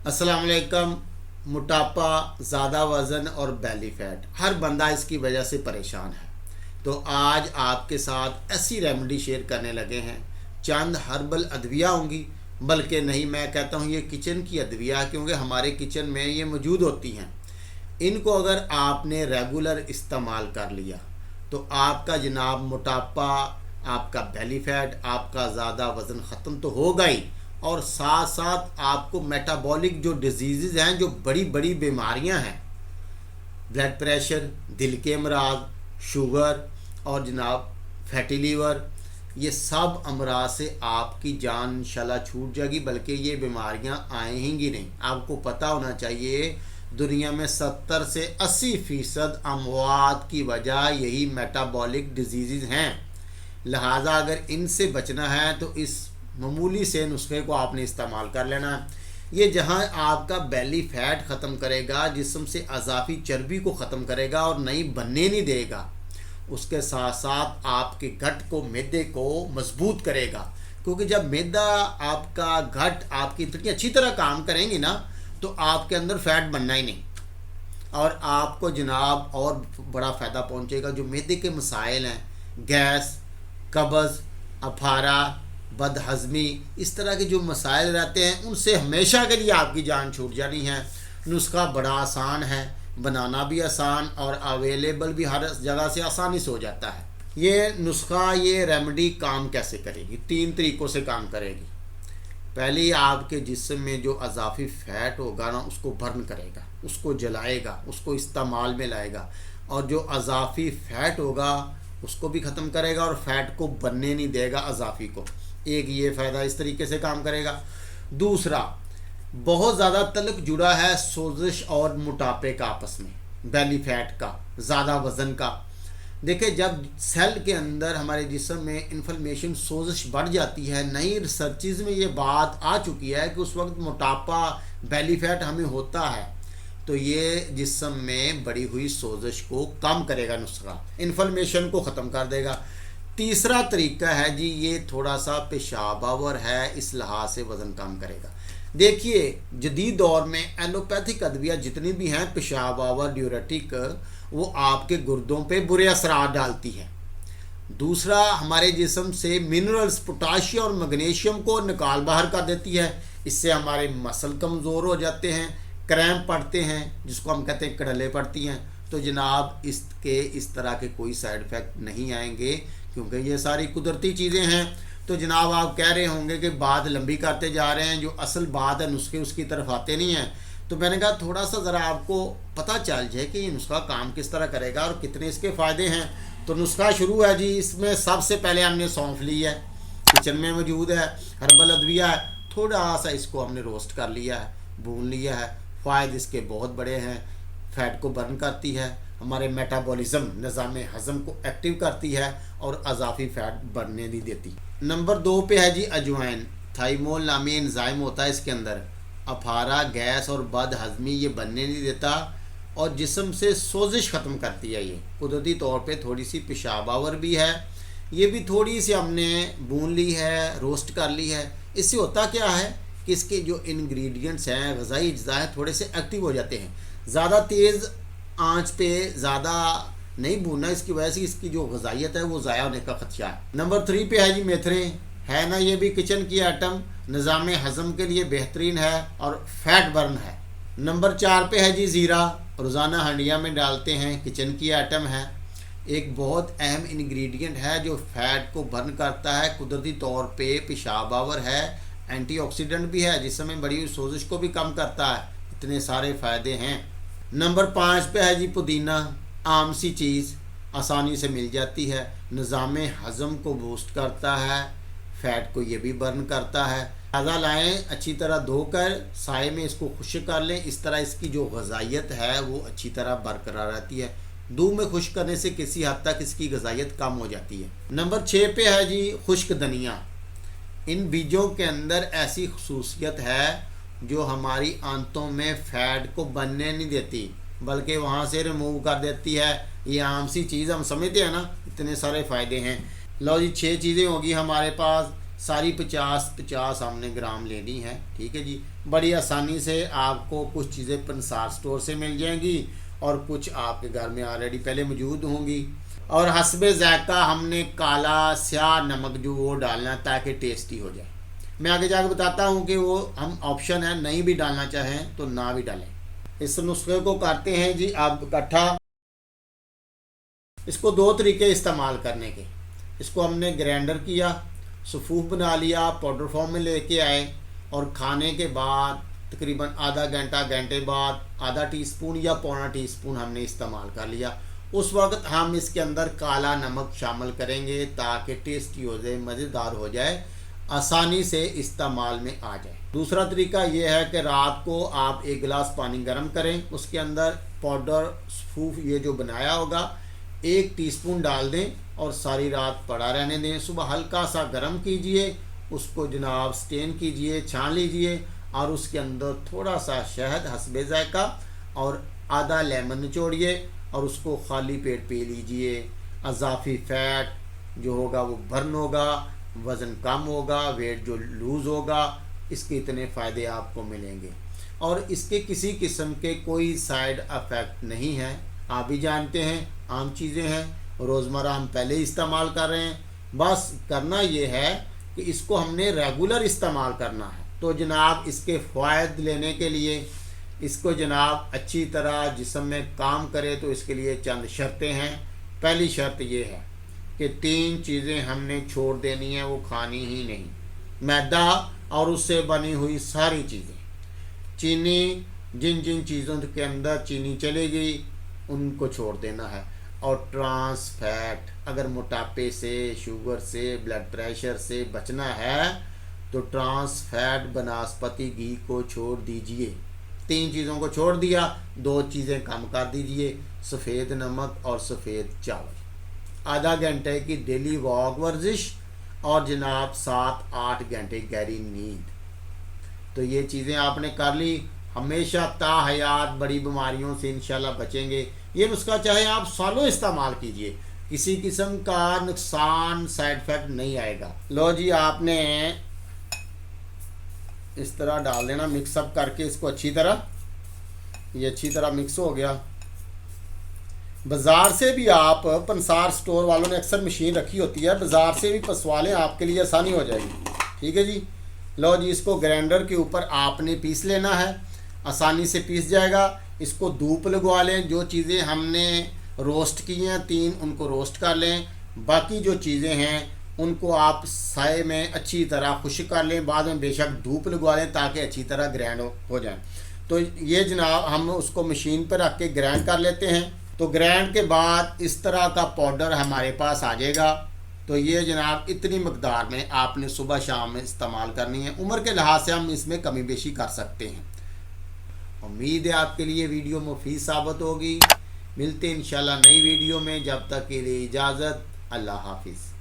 अस्सलाम वालेकुम। मोटापा, ज़्यादा वज़न और बेली फैट, हर बंदा इसकी वजह से परेशान है। तो आज आपके साथ ऐसी रेमेडी शेयर करने लगे हैं। चंद हर्बल अद्विया होंगी, बल्कि नहीं, मैं कहता हूँ ये किचन की अद्विया, क्योंकि हमारे किचन में ये मौजूद होती हैं। इनको अगर आपने रेगुलर इस्तेमाल कर लिया तो आपका जनाब मोटापा, आपका बेली फैट, आपका ज़्यादा वज़न ख़त्म तो होगा ही, और साथ साथ आपको मेटाबॉलिक जो डिजीज़ हैं, जो बड़ी बड़ी बीमारियां हैं, ब्लड प्रेशर, दिल के अमराज, शुगर और जनाब फैटी लीवर, ये सब अमराज से आपकी जान इंशाल्लाह छूट जाएगी, बल्कि ये बीमारियां आएंगी नहीं। आपको पता होना चाहिए दुनिया में 70 से 80% अमवात की वजह यही मेटाबॉलिक डिजीज़ हैं। लिहाजा अगर इनसे बचना है तो इस मामूली से नुस्खे को आपने इस्तेमाल कर लेना है। ये जहाँ आपका बेली फैट ख़त्म करेगा, जिस्म से अजाफी चर्बी को ख़त्म करेगा और नई बनने नहीं देगा, उसके साथ साथ आपके गट को, मैदे को मजबूत करेगा। क्योंकि जब मैदा, आपका गट आपकी इतनी अच्छी तरह काम करेंगे ना, तो आपके अंदर फैट बनना ही नहीं, और आपको जनाब और बड़ा फ़ायदा पहुँचेगा। जो मैदे के मसाइल हैं, गैस, कब्ज़, अफारा, बदहज़मी, इस तरह के जो मसाइल रहते हैं, उनसे हमेशा के लिए आपकी जान छूट जानी है। नुस्खा बड़ा आसान है, बनाना भी आसान और अवेलेबल भी हर जगह से आसानी से हो जाता है। ये नुस्खा, ये रेमेडी काम कैसे करेगी? 3 तरीक़ों से काम करेगी। पहले आपके जिस्म में जो अजाफी फ़ैट होगा ना, उसको बर्न करेगा, उसको जलाएगा, उसको इस्तेमाल में लाएगा, और जो अजाफी फ़ैट होगा उसको भी ख़त्म करेगा और फैट को बनने नहीं देगा अजाफी को। एक ये फ़ायदा इस तरीके से काम करेगा। दूसरा, बहुत ज़्यादा तल्लुक़ जुड़ा है सोजिश और मोटापे का आपस में, बेली फैट का, ज़्यादा वज़न का। देखिए, जब सेल के अंदर हमारे जिस्म में इन्फ्लेमेशन, सोजिश बढ़ जाती है, नई रिसर्चेज में ये बात आ चुकी है कि उस वक्त मोटापा, बेली फैट हमें होता है, तो ये जिस्म में बढ़ी हुई सोजिश को कम करेगा नुस्खा, इन्फ्लेमेशन को ख़त्म कर देगा। तीसरा तरीका है जी, ये थोड़ा सा पेशाबावर है, इस लिहाज से वज़न कम करेगा। देखिए, जदीद दौर में एलोपैथिक अद्विया जितनी भी हैं पेशाबावर, ड्यूरेटिक, वो आपके गुर्दों पे बुरे असरात डालती है। दूसरा, हमारे जिस्म से मिनरल्स, पोटाशियम और मैग्नीशियम को निकाल बाहर कर देती है। इससे हमारे मसल कमज़ोर हो जाते हैं, क्रैम्प पड़ते हैं, जिसको हम कहते हैं कड़ले पड़ती हैं। तो जनाब इसके इस तरह के कोई साइड इफ़ेक्ट नहीं आएंगे, क्योंकि ये सारी कुदरती चीज़ें हैं। तो जनाब आप कह रहे होंगे कि बात लंबी करते जा रहे हैं, जो असल बात है नुस्खे उसकी तरफ आते नहीं हैं। तो मैंने कहा थोड़ा सा ज़रा आपको पता चल जाए कि ये नुस्खा काम किस तरह करेगा और कितने इसके फ़ायदे हैं। तो नुस्खा शुरू है जी। इसमें सबसे पहले हमने सौंफ ली है, किचन में मौजूद है, हर्बल अद्विया है। थोड़ा सा इसको हमने रोस्ट कर लिया है, भून लिया है। फ़ायदे इसके बहुत बड़े हैं। फ़ैट को बर्न करती है, हमारे मेटाबॉलिज्म, निज़ाम हज़म को एक्टिव करती है, और अजाफी फ़ैट बढ़ने नहीं देती। नंबर 2 पे है जी अजवाइन। थाइमोल नामी एंजाइम होता है इसके अंदर। अफारा, गैस और बद हज़मी ये बनने नहीं देता, और जिस्म से सोजिश ख़त्म करती है। ये कुदरती तौर पे थोड़ी सी पेशाबावर भी है। ये भी थोड़ी सी हमने भून ली है, रोस्ट कर ली है। इससे होता क्या है कि इसके जो इंग्रेडिएंट्स हैं, ग़िज़ाई अज्जा हैं, थोड़े से एक्टिव हो जाते हैं। ज़्यादा तेज़ आंच पे ज़्यादा नहीं भूनना, इसकी वजह से इसकी जो ग़िज़ाइयत है वो ज़ाया होने का ख़दशा है। नंबर 3 पे है जी मेथरे। है ना, ये भी किचन की आइटम, निज़ाम हज़म के लिए बेहतरीन है और फैट बर्न है। नंबर 4 पे है जी ज़ीरा। रोज़ाना हंडिया में डालते हैं, किचन की आइटम है, एक बहुत अहम इंग्रेडिएंट है जो फ़ैट को बर्न करता है। कुदरती तौर पे पेशाबावर है, एंटीऑक्सीडेंट भी है, जिसमें बड़ी हुई सोजिश को भी कम करता है। इतने सारे फ़ायदे हैं। नंबर 5 पे है जी पुदीना। आम सी चीज़, आसानी से मिल जाती है, निज़ाम हज़म को बूस्ट करता है, फ़ैट को ये भी बर्न करता है। ताज़ा लाएँ, अच्छी तरह धोकर साए में इसको खुश्क कर लें। इस तरह इसकी जो ग़िज़ाइयत है वो अच्छी तरह बरकरार रहती है। धूप में खुश्क करने से किसी हद तक इसकी ग़िज़ाइयत कम हो जाती है। नंबर 6 पे है जी खुश्क धनिया। इन बीजों के अंदर ऐसी खसूसियत है जो हमारी आंतों में फ़ैट को बनने नहीं देती, बल्कि वहाँ से रिमूव कर देती है। ये आम सी चीज़ हम समझते हैं ना, इतने सारे फ़ायदे हैं। लो जी, 6 चीज़ें होगी हमारे पास। सारी 50-50 हमने ग्राम लेनी है। ठीक है जी, बड़ी आसानी से आपको कुछ चीज़ें पंसार स्टोर से मिल जाएंगी और कुछ आपके घर में ऑलरेडी पहले मौजूद होंगी। और हस्बे ज़ायक़ा हमने काला स्याह नमक जो वो डालना है ताकि टेस्टी हो जाए। मैं आगे जाकर बताता हूँ कि वो हम ऑप्शन है, नहीं भी डालना चाहें तो ना भी डालें। इस नुस्खे को करते हैं जी आप इकट्ठा। इसको 2 तरीके इस्तेमाल करने के। इसको हमने ग्राइंडर किया, सफ़ूफ बना लिया, पाउडर फॉर्म में लेके आए और खाने के बाद तकरीबन आधा घंटा घंटे बाद आधा टीस्पून या पौना टीस्पून हमने इस्तेमाल कर लिया। उस वक्त हम इसके अंदर काला नमक शामिल करेंगे ताकि टेस्टी हो जाए, मज़ेदार हो जाए, आसानी से इस्तेमाल में आ जाए। दूसरा तरीका ये है कि रात को आप 1 गिलास पानी गर्म करें, उसके अंदर पाउडर सफ़ूफ ये जो बनाया होगा 1 टीस्पून डाल दें और सारी रात पड़ा रहने दें। सुबह हल्का सा गर्म कीजिए, उसको जनाब स्टेन कीजिए, छान लीजिए और उसके अंदर थोड़ा सा शहद हस्बे ज़ायक़ा और आधा लेमन निचोड़िए और उसको खाली पेट पी लीजिए। अज़ाफ़ी फ़ैट जो होगा वो बर्न होगा, वज़न कम होगा, वेट जो लूज़ होगा, इसके इतने फ़ायदे आपको मिलेंगे और इसके किसी किस्म के कोई साइड इफ़ेक्ट नहीं है। आप भी जानते हैं आम चीज़ें हैं, रोज़मर्रा हम पहले ही इस्तेमाल कर रहे हैं। बस करना ये है कि इसको हमने रेगुलर इस्तेमाल करना है। तो जनाब इसके फ़ायद लेने के लिए इसको जनाब अच्छी तरह जिस्म में काम करे तो इसके लिए चंद शर्तें हैं। पहली शर्त ये है कि 3 चीज़ें हमने छोड़ देनी है, वो खानी ही नहीं। मैदा और उससे बनी हुई सारी चीज़ें, चीनी, जिन जिन चीज़ों के अंदर चीनी चली गई उनको छोड़ देना है। और ट्रांस फैट, अगर मोटापे से, शुगर से, ब्लड प्रेशर से बचना है तो ट्रांस फैट बनस्पति घी को छोड़ दीजिए। 3 चीज़ों को छोड़ दिया, 2 चीज़ें कम कर दीजिए, सफ़ेद नमक और सफ़ेद चावल। आधा घंटे की डेली वॉक वर्जिश और जनाब 7-8 घंटे गहरी नींद। तो ये चीज़ें आपने कर ली, हमेशा ताहयात बड़ी बीमारियों से इंशाल्लाह बचेंगे। ये नुस्खा चाहे आप सालों इस्तेमाल कीजिए, किसी किस्म का नुकसान साइड इफ़ेक्ट नहीं आएगा। लो जी, आपने इस तरह डाल देना मिक्सअप करके इसको अच्छी तरह। ये अच्छी तरह मिक्स हो गया। बाज़ार से भी आप पंसार स्टोर वालों ने अक्सर मशीन रखी होती है, बाज़ार से भी पसवा लें, आपके लिए आसानी हो जाएगी। ठीक है जी। लो जी, इसको ग्राइंडर के ऊपर आपने पीस लेना है, आसानी से पीस जाएगा। इसको धूप लगवा लें। जो चीज़ें हमने रोस्ट की हैं 3 उनको रोस्ट कर लें। बाकी जो चीज़ें हैं उनको आप साए में अच्छी तरह खुश्क कर लें, बाद में बेशक धूप लगवा लें ताकि अच्छी तरह ग्राइंड हो जाए। तो ये जनाब हम उसको मशीन पर रख के ग्राइंड कर लेते हैं। तो ग्राइंड के बाद इस तरह का पाउडर हमारे पास आ जाएगा। तो ये जनाब इतनी मकदार में आपने सुबह शाम में इस्तेमाल करनी है। उम्र के लिहाज से हम इसमें कमी बेशी कर सकते हैं। उम्मीद है आपके लिए वीडियो मुफीद साबित होगी। मिलते हैं इंशाल्लाह नई वीडियो में, जब तक के लिए इजाज़त, अल्लाह हाफिज़।